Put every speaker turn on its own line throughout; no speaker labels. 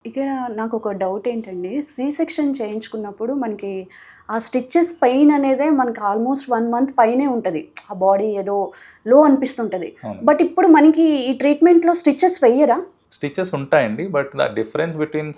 ఇక్కడ నాకొక డౌట్ ఏంటండి, సి సెక్షన్ చేయించుకున్నప్పుడు మనకి ఆ స్టిచెస్ పెయిన్ అనేదే మనకి ఆల్మోస్ట్ 1 మంత్ పైనే ఉంటది. ఆ బాడీ ఏదో లో అనిపిస్తుంటది.
అవును.
బట్ ఇప్పుడు మనకి ఈ ట్రీట్మెంట్‌లో స్టిచెస్ వెయ్యరా?
స్టిచెస్ ఉంటాయండి. But the difference between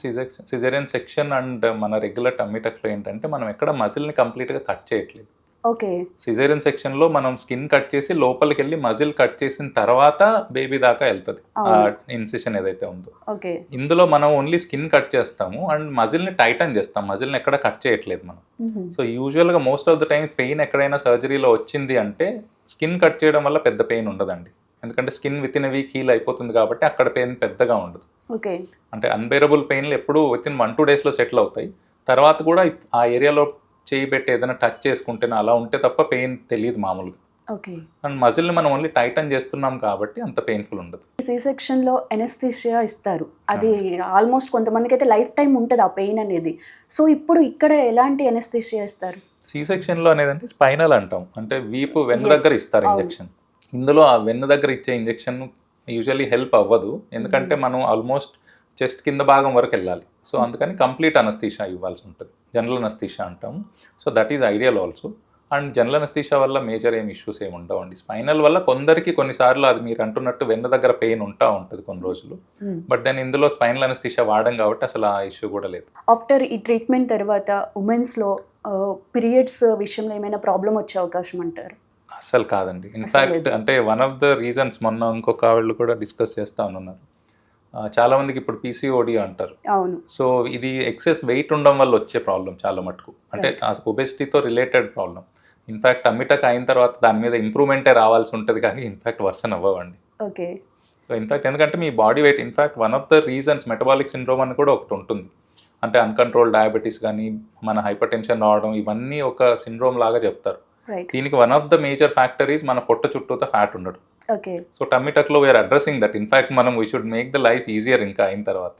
caesarean section and మన రెగ్యులర్ టమ్మీ టక్స్‌లో ఏంటంటే, మనం ఎక్కడ మజిల్‌ని కంప్లీట్‌గా కట్ చేయట్లేదు.
ఓకే.
సిజేరియన్ సెక్షన్‌లో మనం స్కిన్ కట్ చేసి లోపలికెళ్ళి మజిల్ కట్ చేసిన తర్వాత బేబీ దాకా ఎళ్తది. ఆ
అవును.
ఇన్సిషన్ ఏదైతే ఉందో.
ఓకే.
ఇందులో మనం ఓన్లీ స్కిన్ కట్ చేస్తాము అండ్ మజిల్‌ని టైటన్ చేస్తాం. మజిల్‌ని ఎక్కడ కట్ చేయట్లేదు మనం.
హుహు.
సో, యూజువల్‌గా most of the time pain ఎక్కడైనా సర్జరీలో వచ్చింది అంటే, స్కిన్ కట్ చేయడం వల్ల పెద్ద పెయిన్ ఉండదండి. ఎందుకంటే skin within a week heal అయిపోతుంది కాబట్టి అక్కడ పెయిన్ పెద్దగా ఉండదు.
ఓకే.
అంటే అన్‌బేరబుల్ పెయిన్‌లు ఎప్పుడూ వితిన్ 1, 2 డేస్‌లో సెటిల్ అవుతాయి. తర్వాత కూడా ఆ ఏరియాలో చేయి పెట్టి ఏదైనా టచ్ చేసుకుంటేనో అలా ఉంటే తప్ప పెయిన్ తెలీదు మామూలుగా.
ఓకే.
అండ్ మజిల్‌ని మనం ఓన్లీ టైటన్ చేస్తున్నాం కాబట్టి అంత పెయిన్‌ఫుల్ ఉండదు.
సి సెక్షన్‌లో ఎనస్థీషియా ఇస్తారు. అది ఆల్మోస్ట్ కొంతమందికైతే లైఫ్ టైమ్ ఉంటది ఆ పెయిన్ అనేది. సో, ఇప్పుడు ఇక్కడ ఎలాంటి ఎనస్థీషియా ఇస్తారు?
సి సెక్షన్‌లో అనేదంటే స్పైనల్ అంటాం. అంటే వీపు వెన్ను
యెస్.
దగ్గర ఇస్తారు
అవును.
ఇంజెక్షన్. ఇందులో ఆ వెన్ను దగ్గర ఇచ్చే ఇంజెక్షన్ యూజువల్లీ హెల్ప్ అవ్వదు. ఎందుకంటే మనం ఆల్మోస్ట్ చెస్ట్ కింద భాగం వరకు ఎళ్ళాలి. సో, అందుకని కంప్లీట్ అనస్థీషియా ఇవ్వాల్సి ఉంటది. జనరల్ అనస్థీషియా అంటాము. So, that is ideal also. And general anaesthesia వల్ల మేజర్ ఇష్యూస్ ఏమి ఉండవండి. స్పైనల్ వల్ల కొందరికి కొన్నిసార్లు అది మీరు అంటున్నట్టు వెన్ను దగ్గర పెయిన్ ఉంటది కొన్ని రోజులు.
హ్మ్.
బట్ దెన్ ఇందులో స్పైనల్ అనస్థీషియా వాడం కాబట్టి అసలు ఆ ఇష్యూ కూడా లేదు.
ఆఫ్టర్ ఈ ట్రీట్మెంట్ తర్వాత వుమెన్స్‌లో పీరియడ్స్ విషయంలో ఏమైనా ప్రాబ్లమ్ వచ్చే అవకాశం అంటారా?
అస్సలు కాదండి.
అసలు
ఇన్‌ఫాక్ట్
లేదు.
అంటే వన్ ఆఫ్ ద రీజన్స్ మొన్న ఇంకొక ఆవిడ కూడా డిస్కస్ చేస్తా ఉన్నారు. చాలా మందికి ఇప్పుడు పీసీఓడీ అంటారు.
అవును.
సో, ఇది ఎక్సెస్ వెయిట్ ఉండడం వల్ల వచ్చే ప్రాబ్లమ్ చాలా మటుకు. అంటే
రైట్.
ఒబెసిటీతో రిలేటెడ్ ప్రాబ్లమ్. ఇన్‌ఫాక్ట్ టమ్మీ అయిన తర్వాత దాని మీద ఇంప్రూవ్‌మెంటే రావాల్సి ఉంటది కానీ ఇన్‌ఫాక్ట్ వర్సెన్ అవ్వవండి.
ఓకే.
సో, ఇన్‌ఫాక్ట్ ఎందుకంటే మీ body weight in fact one of the reasons metabolic syndrome అని కూడా ఒకటుంటుంది. అంటే అన్‌కంట్రోల్డ్ డయాబెటిస్ గానీ, మన హైపర్‌టెన్షన్ రావడం ఇవన్నీ ఒక సిండ్రోమ్ లాగా చెప్తారు.
రైట్.
దీనికి one of the major factor is మన పొట్ట చుట్టూతా ఫ్యాట్ ఉండడం.
ఓకే.
సో, టమ్మీ టక్‌లో we are addressing that. In fact we should make the life easier ఇంకా అయిన తర్వాత.